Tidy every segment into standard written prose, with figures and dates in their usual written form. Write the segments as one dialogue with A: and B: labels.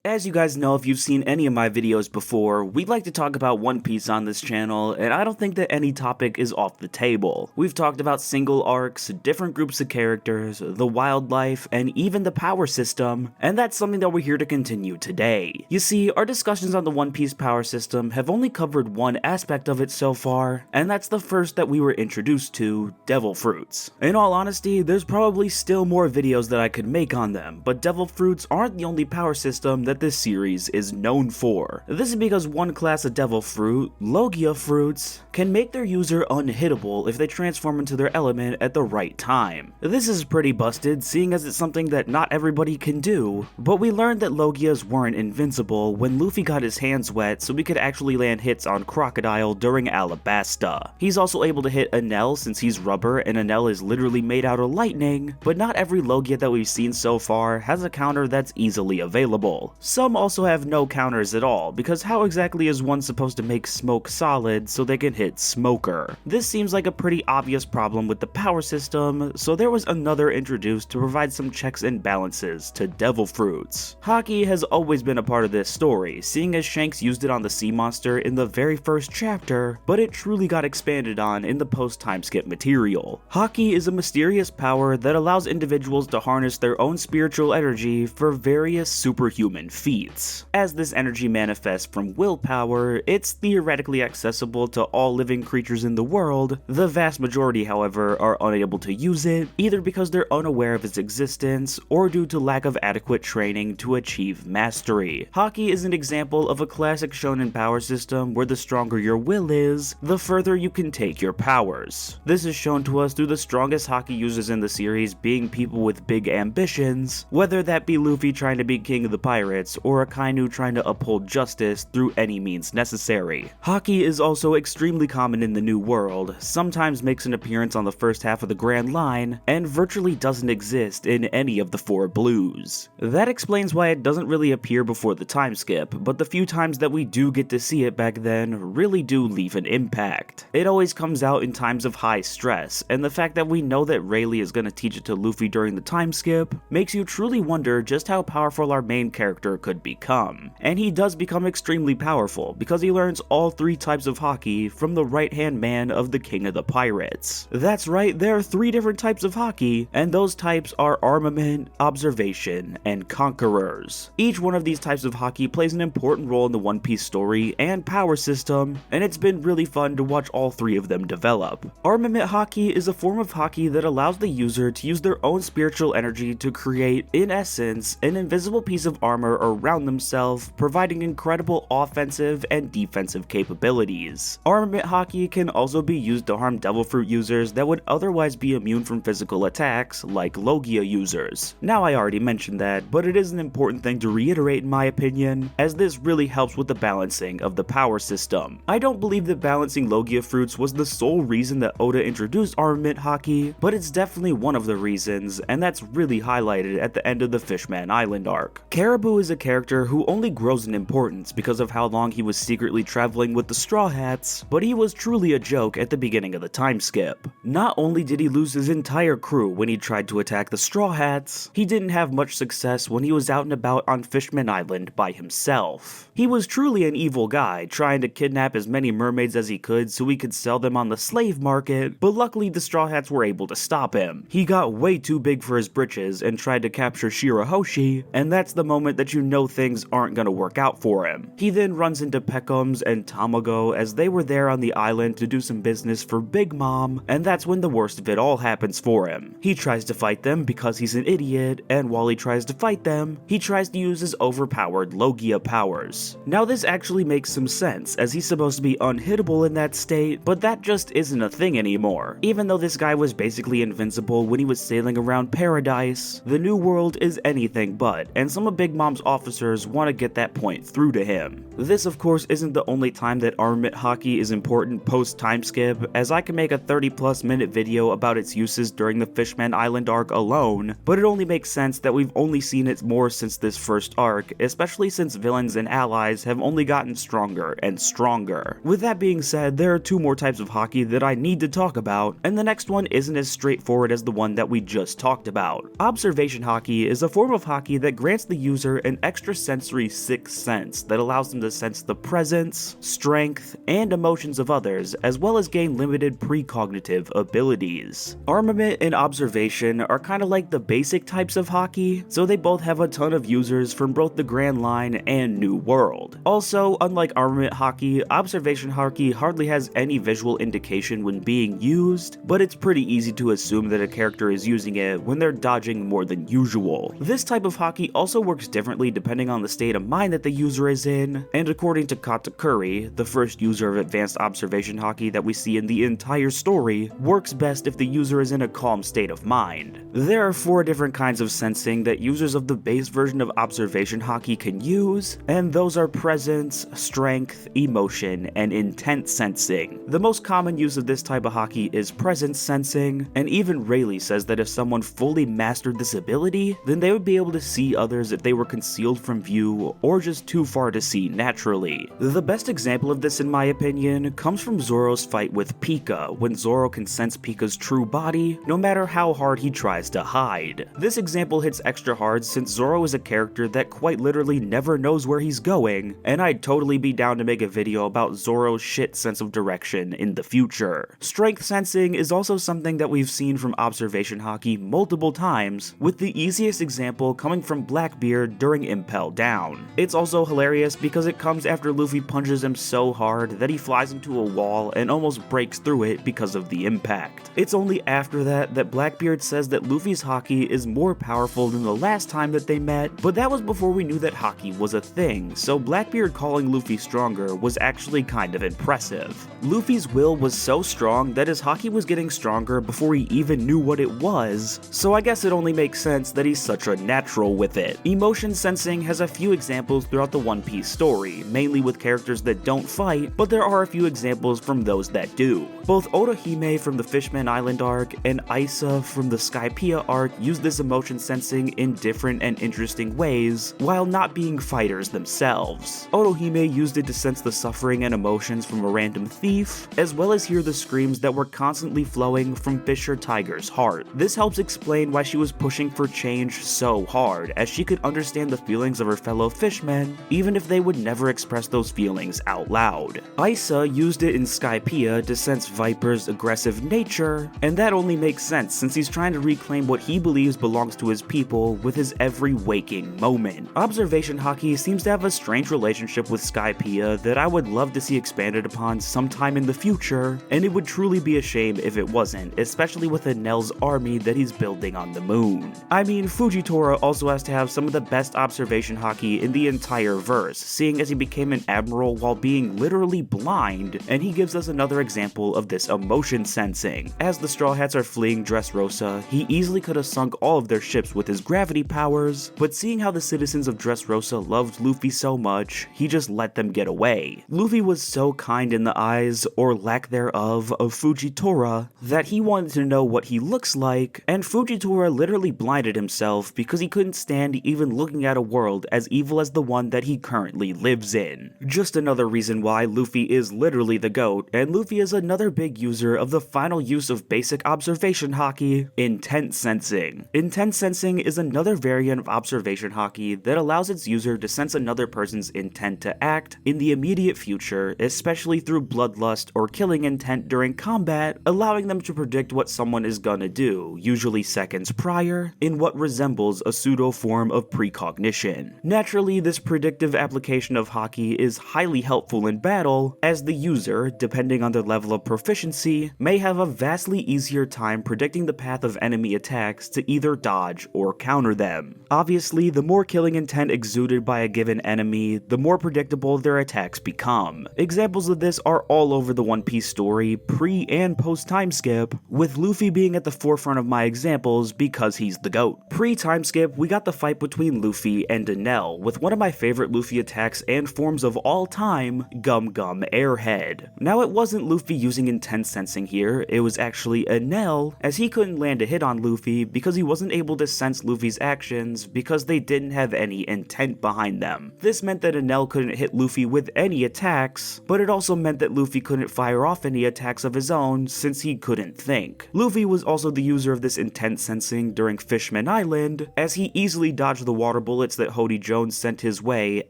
A: As you guys know, if you've seen any of my videos before, we like to talk about One Piece on this channel, and I don't think that any topic is off the table. We've talked about single arcs, different groups of characters, the wildlife, and even the power system, and that's something that we're here to continue today. You see, our discussions on the One Piece power system have only covered one aspect of it so far, and that's the first that we were introduced to, devil fruits. In all honesty, there's probably still more videos that I could make on them, but devil fruits aren't the only power system that this series is known for. This is because one class of devil fruit, Logia fruits, can make their user unhittable if they transform into their element at the right time. This is pretty busted, seeing as it's something that not everybody can do, but we learned that Logias weren't invincible when Luffy got his hands wet so he could actually land hits on Crocodile during Alabasta. He's also able to hit Enel since he's rubber and Enel is literally made out of lightning, but not every Logia that we've seen so far has a counter that's easily available. Some also have no counters at all, because how exactly is one supposed to make smoke solid so they can hit Smoker? This seems like a pretty obvious problem with the power system, so there was another introduced to provide some checks and balances to devil fruits. Haki has always been a part of this story, seeing as Shanks used it on the sea monster in the very first chapter, but it truly got expanded on in the post-time skip material. Haki is a mysterious power that allows individuals to harness their own spiritual energy for various superhuman feats. As this energy manifests from willpower, it's theoretically accessible to all living creatures in the world. The vast majority, however, are unable to use it, either because they're unaware of its existence, or due to lack of adequate training to achieve mastery. Haki is an example of a classic shonen power system where the stronger your will is, the further you can take your powers. This is shown to us through the strongest Haki users in the series being people with big ambitions, whether that be Luffy trying to be king of the pirates, or Akainu trying to uphold justice through any means necessary. Haki is also extremely common in the New World, sometimes makes an appearance on the first half of the Grand Line, and virtually doesn't exist in any of the four blues. That explains why it doesn't really appear before the time skip, but the few times that we do get to see it back then really do leave an impact. It always comes out in times of high stress, and the fact that we know that Rayleigh is going to teach it to Luffy during the time skip makes you truly wonder just how powerful our main character could become. And he does become extremely powerful because he learns all three types of Haki from the right-hand man of the King of the Pirates. That's right, there are three different types of Haki, and those types are Armament, Observation, and Conquerors. Each one of these types of Haki plays an important role in the One Piece story and power system, and it's been really fun to watch all three of them develop. Armament Haki is a form of Haki that allows the user to use their own spiritual energy to create, in essence, an invisible piece of armor around themselves, providing incredible offensive and defensive capabilities. Armament Haki can also be used to harm devil fruit users that would otherwise be immune from physical attacks, like Logia users. Now, I already mentioned that, but it is an important thing to reiterate in my opinion, as this really helps with the balancing of the power system. I don't believe that balancing Logia fruits was the sole reason that Oda introduced Armament Haki, but it's definitely one of the reasons, and that's really highlighted at the end of the Fishman Island arc. Caribou is a character who only grows in importance because of how long he was secretly traveling with the Straw Hats, but he was truly a joke at the beginning of the time skip. Not only did he lose his entire crew when he tried to attack the Straw Hats, he didn't have much success when he was out and about on Fishman Island by himself. He was truly an evil guy, trying to kidnap as many mermaids as he could so he could sell them on the slave market, but luckily the Straw Hats were able to stop him. He got way too big for his britches and tried to capture Shirahoshi, and that's the moment that you know things aren't gonna work out for him. He then runs into Peckham's and Tamago as they were there on the island to do some business for Big Mom, and that's when the worst of it all happens for him. He tries to fight them because he's an idiot, and while he tries to fight them, he tries to use his overpowered Logia powers. Now this actually makes some sense, as he's supposed to be unhittable in that state, but that just isn't a thing anymore. Even though this guy was basically invincible when he was sailing around paradise, the New World is anything but, and some of Big Mom's officers want to get that point through to him. This of course isn't the only time that Armament Haki is important post time skip, as I can make a 30+ minute video about its uses during the Fishman Island arc alone, but it only makes sense that we've only seen it more since this first arc, especially since villains and allies have only gotten stronger and stronger. With that being said, there are two more types of Haki that I need to talk about, and the next one isn't as straightforward as the one that we just talked about. Observation Haki is a form of Haki that grants the user an an extrasensory sixth sense that allows them to sense the presence, strength, and emotions of others, as well as gain limited precognitive abilities. Armament and observation are kinda like the basic types of Haki, so they both have a ton of users from both the Grand Line and New World. Also, unlike Armament Haki, Observation Haki hardly has any visual indication when being used, but it's pretty easy to assume that a character is using it when they're dodging more than usual. This type of Haki also works differently depending on the state of mind that the user is in, and according to Katakuri, the first user of Advanced Observation Haki that we see in the entire story, works best if the user is in a calm state of mind. There are 4 different kinds of sensing that users of the base version of Observation Haki can use, and those are presence, strength, emotion, and intent sensing. The most common use of this type of Haki is presence sensing, and even Rayleigh says that if someone fully mastered this ability, then they would be able to see others if they were concealed from view or just too far to see naturally. The best example of this in my opinion comes from Zoro's fight with Pika, when Zoro can sense Pika's true body no matter how hard he tries to hide. This example hits extra hard since Zoro is a character that quite literally never knows where he's going, and I'd totally be down to make a video about Zoro's shit sense of direction in the future. Strength sensing is also something that we've seen from Observation Haki multiple times, with the easiest example coming from Blackbeard during Impel Down. It's also hilarious because it comes after Luffy punches him so hard that he flies into a wall and almost breaks through it because of the impact. It's only after that that Blackbeard says that Luffy's Haki is more powerful than the last time that they met, but that was before we knew that Haki was a thing, so Blackbeard calling Luffy stronger was actually kind of impressive. Luffy's will was so strong that his Haki was getting stronger before he even knew what it was, so I guess it only makes sense that he's such a natural with it. Emotion sensing has a few examples throughout the One Piece story, mainly with characters that don't fight, but there are a few examples from those that do. Both Otohime from the Fishman Island arc and Isa from the Skypiea arc use this emotion sensing in different and interesting ways, while not being fighters themselves. Otohime used it to sense the suffering and emotions from a random thief, as well as hear the screams that were constantly flowing from Fisher Tiger's heart. This helps explain why she was pushing for change so hard, as she could understand the feelings of her fellow fishmen, even if they would never express those feelings out loud. Isa used it in Skypiea to sense Viper's aggressive nature, and that only makes sense since he's trying to reclaim what he believes belongs to his people with his every waking moment. Observation Haki seems to have a strange relationship with Skypiea that I would love to see expanded upon sometime in the future, and it would truly be a shame if it wasn't, especially with Enel's army that he's building on the moon. I mean, Fujitora also has to have some of the best observation Haki in the entire verse, seeing as he became an admiral while being literally blind, and he gives us another example of this emotion sensing. As the Straw Hats are fleeing Dressrosa, he easily could have sunk all of their ships with his gravity powers, but seeing how the citizens of Dressrosa loved Luffy so much, he just let them get away. Luffy was so kind in the eyes, or lack thereof, of Fujitora that he wanted to know what he looks like, and Fujitora literally blinded himself because he couldn't stand even looking at a world as evil as the one that he currently lives in. Just another reason why Luffy is literally the GOAT, and Luffy is another big user of the final use of basic observation Haki, intent sensing. Intent sensing is another variant of observation Haki that allows its user to sense another person's intent to act in the immediate future, especially through bloodlust or killing intent during combat, allowing them to predict what someone is gonna do, usually seconds prior, in what resembles a pseudo form of precognition. Naturally, this predictive application of Haki is highly helpful in battle, as the user, depending on their level of proficiency, may have a vastly easier time predicting the path of enemy attacks to either dodge or counter them. Obviously, the more killing intent exuded by a given enemy, the more predictable their attacks become. Examples of this are all over the One Piece story, pre and post time skip, with Luffy being at the forefront of my examples because he's the GOAT. Pre time skip, we got the fight between Luffy and Enel, with one of my favorite Luffy attacks and forms of all time, Gum Gum Airhead. Now it wasn't Luffy using intense sensing here, it was actually Enel, as he couldn't land a hit on Luffy because he wasn't able to sense Luffy's actions because they didn't have any intent behind them. This meant that Enel couldn't hit Luffy with any attacks, but it also meant that Luffy couldn't fire off any attacks of his own since he couldn't think. Luffy was also the user of this intent sensing during Fishman Island, as he easily dodged the water bullet bullets that Hody Jones sent his way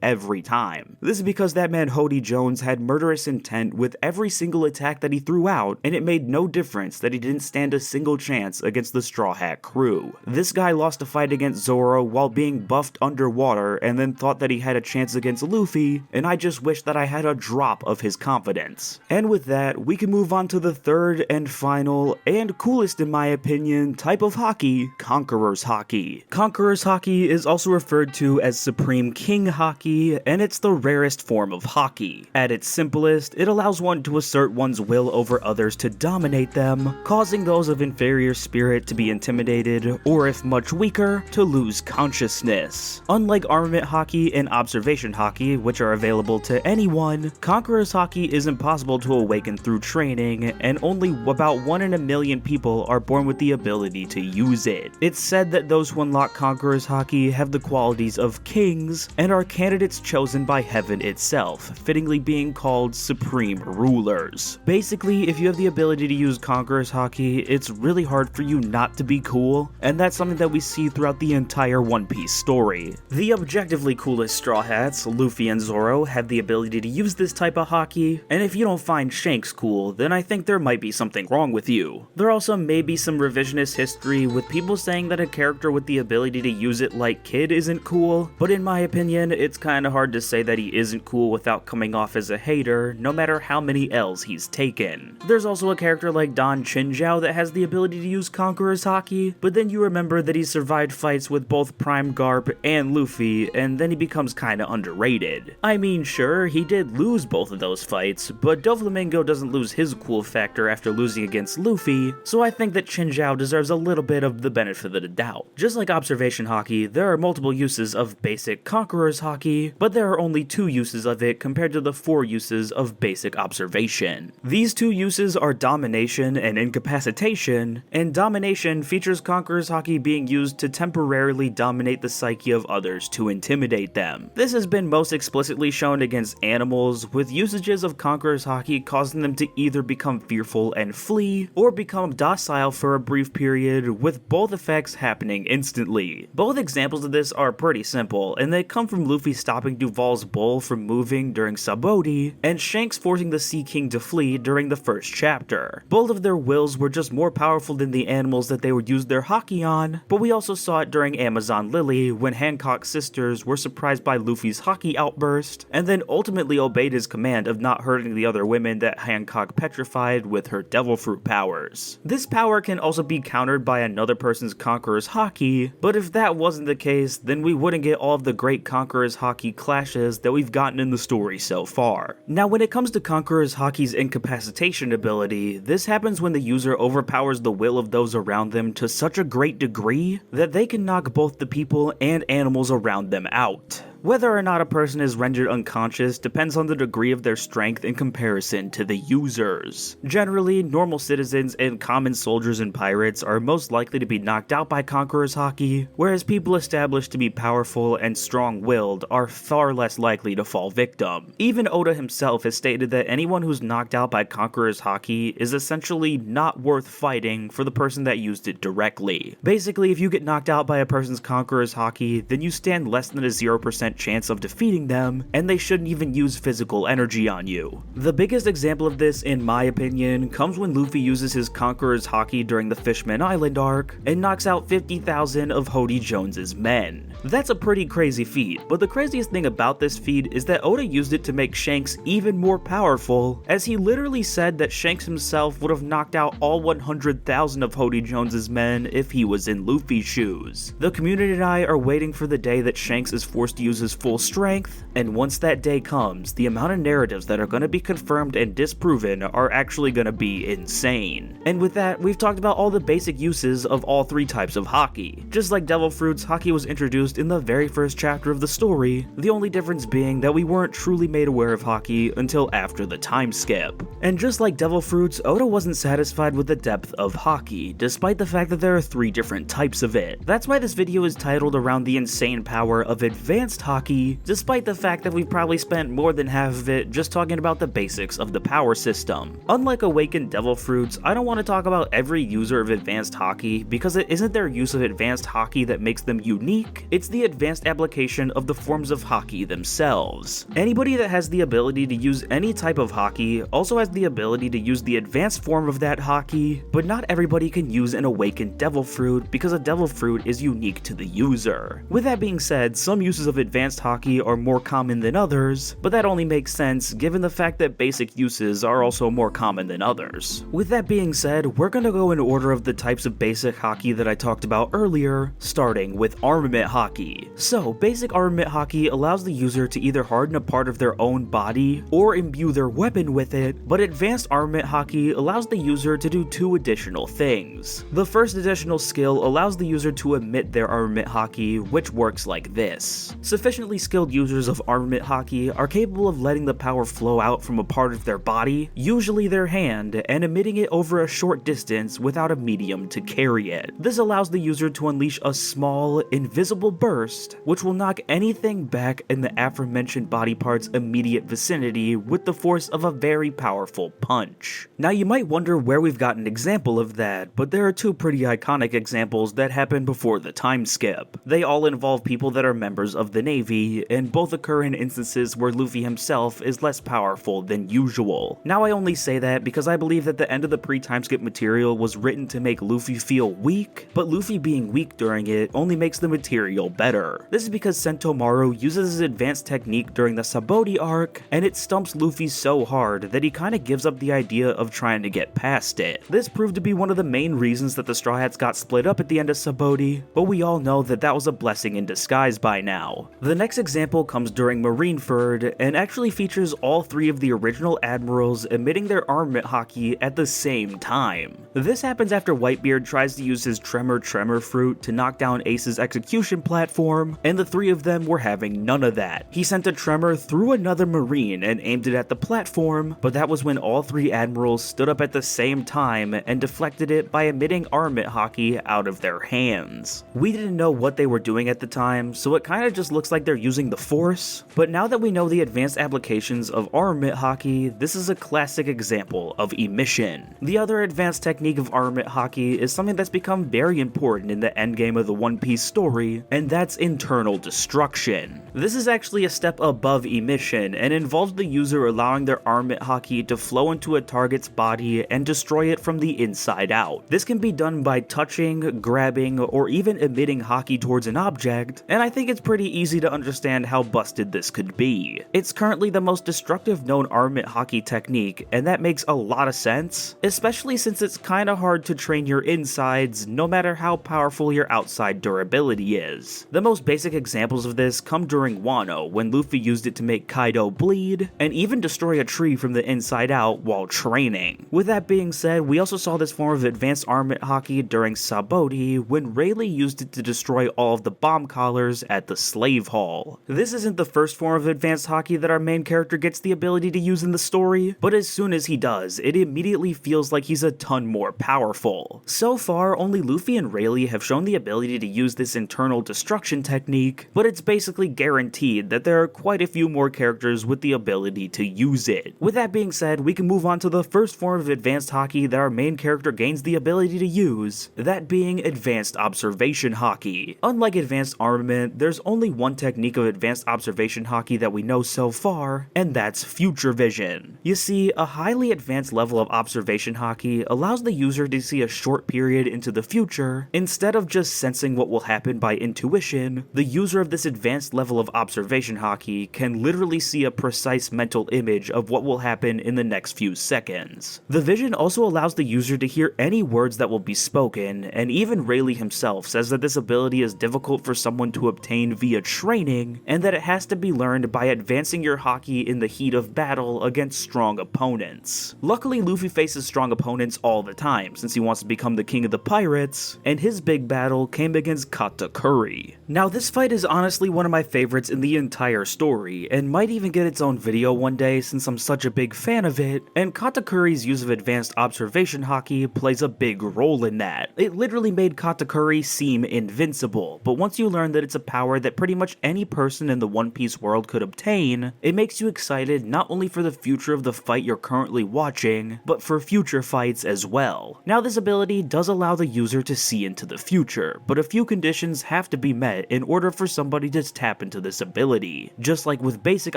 A: every time. This is because that man Hody Jones had murderous intent with every single attack that he threw out, and it made no difference that he didn't stand a single chance against the Straw Hat crew. This guy lost a fight against Zoro while being buffed underwater and then thought that he had a chance against Luffy, and I just wish that I had a drop of his confidence. And with that, we can move on to the third and final, and coolest in my opinion, type of Haki, Conqueror's Haki. Conqueror's Haki is also referred to as Supreme King Haki, and it's the rarest form of Haki. At its simplest, it allows one to assert one's will over others to dominate them, causing those of inferior spirit to be intimidated, or if much weaker, to lose consciousness. Unlike Armament Haki and Observation Haki, which are available to anyone, Conqueror's Haki is impossible to awaken through training, and only about 1 in a million people are born with the ability to use it. It's said that those who unlock Conqueror's Haki have the qualities of kings, and are candidates chosen by heaven itself, fittingly being called supreme rulers. Basically, if you have the ability to use Conqueror's Haki, it's really hard for you not to be cool, and that's something that we see throughout the entire One Piece story. The objectively coolest Straw Hats, Luffy and Zoro, have the ability to use this type of Haki, and if you don't find Shanks cool, then I think there might be something wrong with you. There also may be some revisionist history with people saying that a character with the ability to use it like Kid isn't cool, but in my opinion, it's kinda hard to say that he isn't cool without coming off as a hater, no matter how many L's he's taken. There's also a character like Don Chinjiao that has the ability to use Conqueror's Haki, but then you remember that he survived fights with both Prime Garp and Luffy, and then he becomes kinda underrated. I mean, sure, he did lose both of those fights, but Doflamingo doesn't lose his cool factor after losing against Luffy, so I think that Chinjiao deserves a little bit of the benefit of the doubt. Just like Observation Haki, there are multiple uses of basic Conqueror's Haki, but there are only 2 uses of it compared to the 4 uses of basic Observation. These 2 uses are Domination and Incapacitation, and Domination features Conqueror's Haki being used to temporarily dominate the psyche of others to intimidate them. This has been most explicitly shown against animals, with usages of Conqueror's Haki causing them to either become fearful and flee, or become docile for a brief period, with both effects happening instantly. Both examples of this are pretty simple, and they come from Luffy stopping Duval's bull from moving during Sabaody, and Shanks forcing the Sea King to flee during the first chapter. Both of their wills were just more powerful than the animals that they would use their Haki on, but we also saw it during Amazon Lily when Hancock's sisters were surprised by Luffy's Haki outburst, and then ultimately obeyed his command of not hurting the other women that Hancock petrified with her Devil Fruit powers. This power can also be countered by another person's Conqueror's Haki, but if that wasn't the case, then we wouldn't get all of the great Conqueror's Haki clashes that we've gotten in the story so far. Now, when it comes to Conqueror's Haki's incapacitation ability, this happens when the user overpowers the will of those around them to such a great degree that they can knock both the people and animals around them out. Whether or not a person is rendered unconscious depends on the degree of their strength in comparison to the users. Generally, normal citizens and common soldiers and pirates are most likely to be knocked out by Conqueror's Haki, whereas people established to be powerful and strong-willed are far less likely to fall victim. Even Oda himself has stated that anyone who's knocked out by Conqueror's Haki is essentially not worth fighting for the person that used it directly. Basically, if you get knocked out by a person's Conqueror's Haki, then you stand less than a 0% chance of defeating them, and they shouldn't even use physical energy on you. The biggest example of this, in my opinion, comes when Luffy uses his Conqueror's Haki during the Fishman Island arc, and knocks out 50,000 of Hody Jones's men. That's a pretty crazy feat, but the craziest thing about this feat is that Oda used it to make Shanks even more powerful, as he literally said that Shanks himself would have knocked out all 100,000 of Hody Jones's men if he was in Luffy's shoes. The community and I are waiting for the day that Shanks is forced to use his full strength, and once that day comes, the amount of narratives that are going to be confirmed and disproven are actually going to be insane. And with that, we've talked about all the basic uses of all 3 types of Haki. Just like Devil Fruits, Haki was introduced in the very first chapter of the story, the only difference being that we weren't truly made aware of Haki until after the time skip. And just like Devil Fruits, Oda wasn't satisfied with the depth of Haki, despite the fact that there are 3 different types of it. That's why this video is titled around the insane power of Advanced Haki, despite the fact that we've probably spent more than half of it just talking about the basics of the power system. Unlike Awakened Devil Fruits, I don't want to talk about every user of Advanced Haki because it isn't their use of Advanced Haki that makes them unique, it's the advanced application of the forms of Haki themselves. Anybody that has the ability to use any type of Haki also has the ability to use the advanced form of that Haki, but not everybody can use an Awakened Devil Fruit because a Devil Fruit is unique to the user. With that being said, some uses of Advanced Haki are more common than others, but that only makes sense given the fact that basic uses are also more common than others. With that being said, we're gonna go in order of the types of basic Haki that I talked about earlier, starting with Armament Haki. So, basic Armament Haki allows the user to either harden a part of their own body or imbue their weapon with it, but Advanced Armament Haki allows the user to do two additional things. The first additional skill allows the user to emit their Armament Haki, which works like this. Sufficiently skilled users of Armament Haki are capable of letting the power flow out from a part of their body, usually their hand, and emitting it over a short distance without a medium to carry it. This allows the user to unleash a small, invisible burst, which will knock anything back in the aforementioned body part's immediate vicinity with the force of a very powerful punch. Now you might wonder where we've got an example of that, but there are two pretty iconic examples that happened before the time skip. They all involve people that are members of the Navy, and both occur in instances where Luffy himself is less powerful than usual. Now I only say that because I believe that the end of the pre-time skip material was written to make Luffy feel weak, but Luffy being weak during it only makes the material better. This is because Sentomaru uses his advanced technique during the Sabaody arc, and it stumps Luffy so hard that he kinda gives up the idea of trying to get past it. This proved to be one of the main reasons that the Straw Hats got split up at the end of Sabaody, but we all know that that was a blessing in disguise by now. The next example comes during Marineford, and actually features all three of the original admirals emitting their armament Haki at the same time. This happens after Whitebeard tries to use his Tremor fruit to knock down Ace's execution platform, and the three of them were having none of that. He sent a Tremor through another Marine and aimed it at the platform, but that was when all three admirals stood up at the same time and deflected it by emitting armament Haki out of their hands. We didn't know what they were doing at the time, so it kinda just looks like they're using the Force, but now that we know the advanced applications of armament Haki, this is a classic example of emission. The other advanced technique of armament Haki is something that's become very important in the endgame of the One Piece story, and that's internal destruction. This is actually a step above emission and involves the user allowing their armament Haki to flow into a target's body and destroy it from the inside out. This can be done by touching, grabbing, or even emitting Haki towards an object, and I think it's pretty easy to understand how busted this could be. It's currently the most destructive known armament Haki technique, and that makes a lot of sense, especially since it's kinda hard to train your insides no matter how powerful your outside durability is. The most basic examples of this come during Wano, when Luffy used it to make Kaido bleed, and even destroy a tree from the inside out while training. With that being said, we also saw this form of advanced armament Haki during Sabaody, when Rayleigh used it to destroy all of the bomb collars at the slave hall. This isn't the first form of advanced Haki that our main character gets the ability to use in the story, but as soon as he does, it immediately feels like he's a ton more powerful. So far, only Luffy and Rayleigh have shown the ability to use this internal destruction technique, but it's basically guaranteed that there are quite a few more characters with the ability to use it. With that being said, we can move on to the first form of advanced Haki that our main character gains the ability to use, that being advanced observation Haki. Unlike advanced armament, there's only one technique of advanced observation Haki that we know so far, and that's future vision. You see, a highly advanced level of observation Haki allows the user to see a short period into the future. Instead of just sensing what will happen by intuition, the user of this advanced level of observation Haki can literally see a precise mental image of what will happen in the next few seconds. The vision also allows the user to hear any words that will be spoken, and even Rayleigh himself says that this ability is difficult for someone to obtain via training, and that it has to be learned by advancing your Haki in the heat of battle against strong opponents. Luckily, Luffy faces strong opponents all the time, since he wants to become the king of the pirates, and his big battle came against Katakuri. Now, this fight is honestly one of my favorites in the entire story, and might even get its own video one day since I'm such a big fan of it, and Katakuri's use of advanced observation Haki plays a big role in that. It literally made Katakuri seem invincible, but once you learn that it's a power that pretty much any person in the One Piece world could obtain, it makes you excited not only for the future of the fight you're currently watching, but for future fights as well. Now this ability does allow the user to see into the future, but a few conditions have to be met in order for somebody to tap into this ability. Just like with basic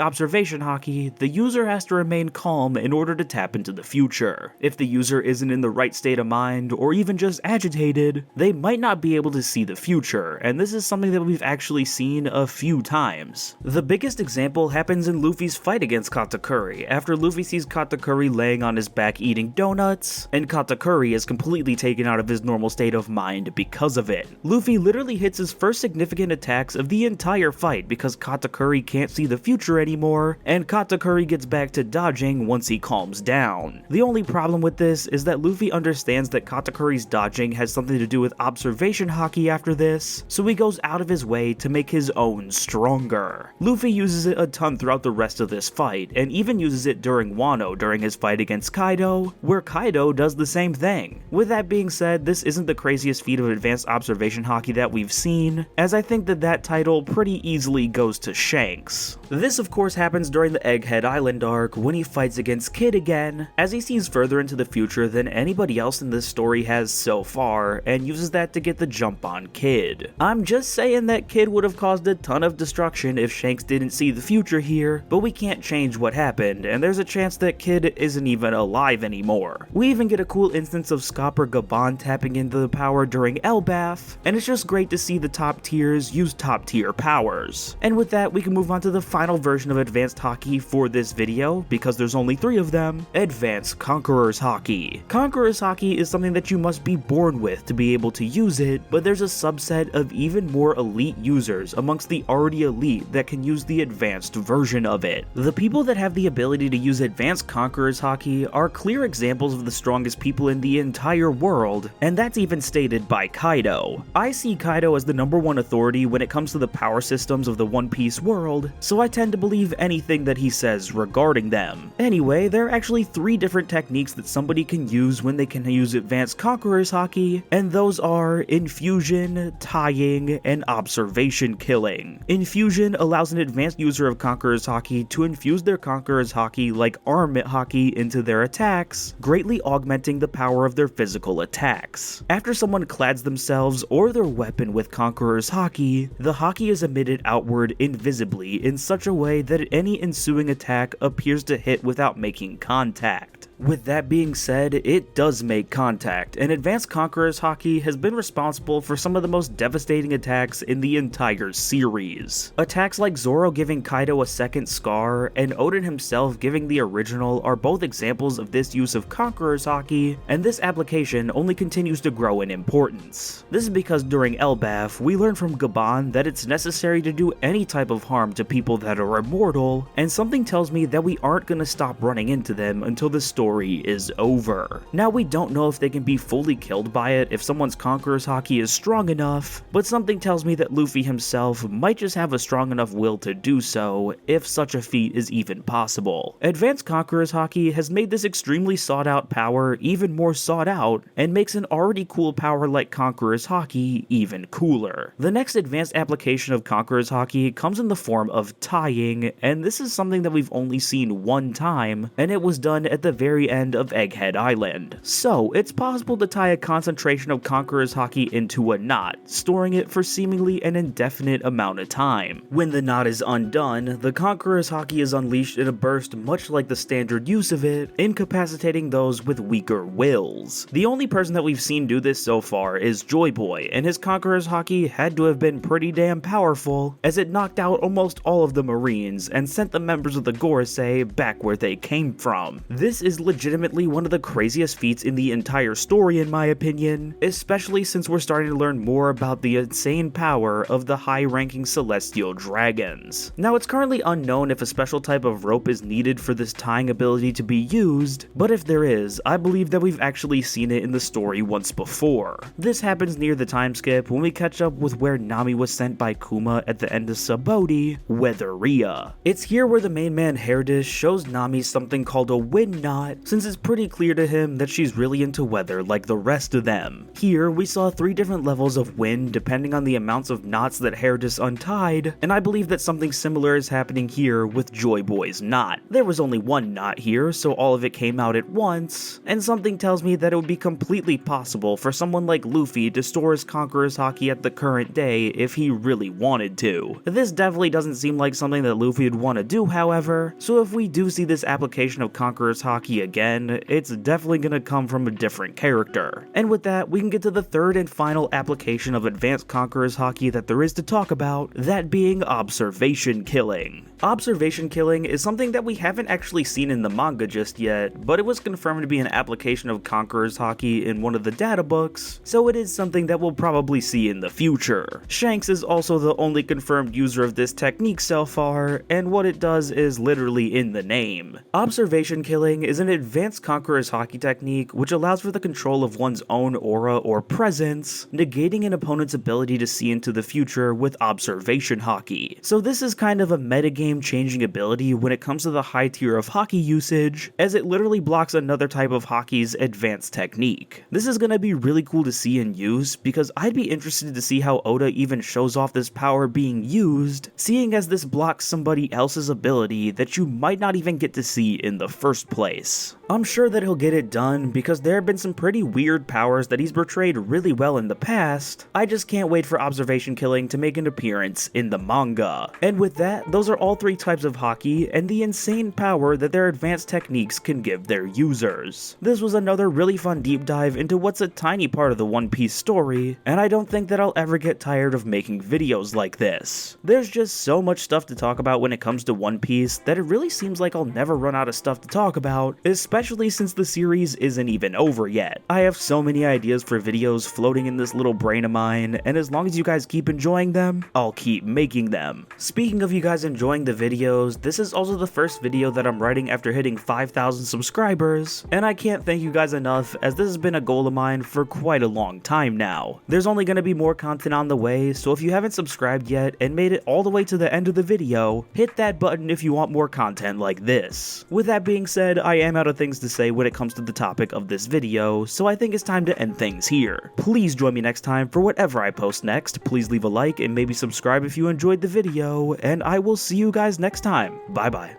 A: observation haki, the user has to remain calm in order to tap into the future. If the user isn't in the right state of mind, or even just agitated, they might not be able to see the future, and this is something that we've actually seen a few times. The biggest example happens in Luffy's fight against Katakuri, after Luffy sees Katakuri laying on his back eating donuts, and Katakuri is completely taken out of his normal state of mind because of it. Luffy literally hits his first significant attacks of the entire fight because Katakuri can't see the future anymore, and Katakuri gets back to dodging once he calms down. The only problem with this is that Luffy understands that Katakuri's dodging has something to do with observation haki after this, so he goes out of his way to make his own stronger. Luffy uses it a ton throughout the rest of this fight, and even uses it during Wano during his fight against Kaido, where Kaido does the same thing. With that being said, this isn't the craziest feat of advanced observation haki that we've seen, as I think that title pretty easily goes to Shanks. This of course happens during the Egghead Island arc when he fights against Kid again, as he sees further into the future than anybody else in this story has so far, and uses that to get the jump on Kid. I'm just saying that Kid would have caused a ton of destruction if Shanks didn't see the future here, but we can't change what happened, and there's a chance that Kid isn't even alive anymore. We even get a cool instance of Scopper Gabon tapping into the power during Elbaf, and it's just great to see the top tiers use top tier powers. And with that, we can move on to the final version of Advanced Haki for this video, because there's only 3 of them: Advanced Conqueror's Haki. Conqueror's Haki is something that you must be born with to be able to use it, but there's a subset of even more elite users amongst the already elite that can use the advanced version of it. The people that have the ability to use Advanced Conqueror's Haki are clear examples of the strongest people in the entire world, and that's even stated by Kaido. I see Kaido as the #1 authority when it comes to the power systems of the One Piece world, so I tend to believe anything that he says regarding them. Anyway, there are actually 3 different techniques that somebody can use when they can use Advanced Conqueror's Haki, and those are Infusion, Tying, and Observation Killing. Infusion allows an advanced user of Conqueror's Haki to infuse their Conqueror's Haki like Armament Haki into their attacks, greatly augmenting the power of their physical attacks. After someone clads themselves or their weapon with Conqueror's Haki, the Haki is emitted outward invisibly in such a way that any ensuing attack appears to hit without making contact. With that being said, it does make contact, and Advanced Conqueror's Haki has been responsible for some of the most devastating attacks in the entire series. Attacks like Zoro giving Kaido a second scar, and Oden himself giving the original are both examples of this use of Conqueror's Haki, and this application only continues to grow in importance. This is because during Elbaf, we learn from Gabon that it's necessary to do any type of harm to people that are immortal, and something tells me that we aren't gonna stop running into them until the story is over. Now, we don't know if they can be fully killed by it if someone's Conqueror's Haki is strong enough, but something tells me that Luffy himself might just have a strong enough will to do so, if such a feat is even possible. Advanced Conqueror's Haki has made this extremely sought out power even more sought out, and makes an already cool power like Conqueror's Haki even cooler. The next advanced application of Conqueror's Haki comes in the form of Tying, and this is something that we've only seen one time, and it was done at the very end of Egghead Island. So, it's possible to tie a concentration of Conqueror's Haki into a knot, storing it for seemingly an indefinite amount of time. When the knot is undone, the Conqueror's Haki is unleashed in a burst much like the standard use of it, incapacitating those with weaker wills. The only person that we've seen do this so far is Joy Boy, and his Conqueror's Haki had to have been pretty damn powerful, as it knocked out almost all of the Marines and sent the members of the Gorosei back where they came from. This is legitimately one of the craziest feats in the entire story in my opinion, especially since we're starting to learn more about the insane power of the high-ranking celestial dragons. Now, it's currently unknown if a special type of rope is needed for this tying ability to be used, but if there is, I believe that we've actually seen it in the story once before. This happens near the time skip when we catch up with where Nami was sent by Kuma at the end of Saboti, Weatheria. It's here where the main man Hairdish shows Nami something called a wind knot, lot, since it's pretty clear to him that she's really into weather like the rest of them. Here, we saw 3 different levels of wind depending on the amounts of knots that Hair just untied, and I believe that something similar is happening here with Joy Boy's knot. There was only 1 knot here, so all of it came out at once, and something tells me that it would be completely possible for someone like Luffy to store his Conqueror's Haki at the current day if he really wanted to. This definitely doesn't seem like something that Luffy would want to do, however, so if we do see this application of Conqueror's Haki again, it's definitely gonna come from a different character. And with that, we can get to the 3rd and final application of Advanced Conqueror's Haki that there is to talk about, that being observation killing. Observation killing is something that we haven't actually seen in the manga just yet, but it was confirmed to be an application of Conqueror's Haki in one of the data books, so it is something that we'll probably see in the future. Shanks is also the only confirmed user of this technique so far, and what it does is literally in the name. Observation killing is an advanced Conqueror's Haki technique which allows for the control of one's own aura or presence, negating an opponent's ability to see into the future with observation Haki. So this is kind of a metagame changing ability when it comes to the high tier of Haki usage, as it literally blocks another type of Haki's advanced technique. This is gonna be really cool to see in use, because I'd be interested to see how Oda even shows off this power being used, seeing as this blocks somebody else's ability that you might not even get to see in the first place. I'm sure that he'll get it done, because there have been some pretty weird powers that he's portrayed really well in the past. I just can't wait for observation killing to make an appearance in the manga. And with that, those are all 3 types of Haki and the insane power that their advanced techniques can give their users. This was another really fun deep dive into what's a tiny part of the One Piece story, and I don't think that I'll ever get tired of making videos like this. There's just so much stuff to talk about when it comes to One Piece that it really seems like I'll never run out of stuff to talk about, especially since the series isn't even over yet. I have so many ideas for videos floating in this little brain of mine, and as long as you guys keep enjoying them, I'll keep making them. Speaking of you guys enjoying the videos, this is also the first video that I'm writing after hitting 5,000 subscribers, and I can't thank you guys enough, as this has been a goal of mine for quite a long time now. There's only going to be more content on the way, so if you haven't subscribed yet and made it all the way to the end of the video, hit that button if you want more content like this. With that being said, I am out of things to say when it comes to the topic of this video, so I think it's time to end things here. Please join me next time for whatever I post next. Please leave a like and maybe subscribe if you enjoyed the video, and I will see you guys next time. Bye bye.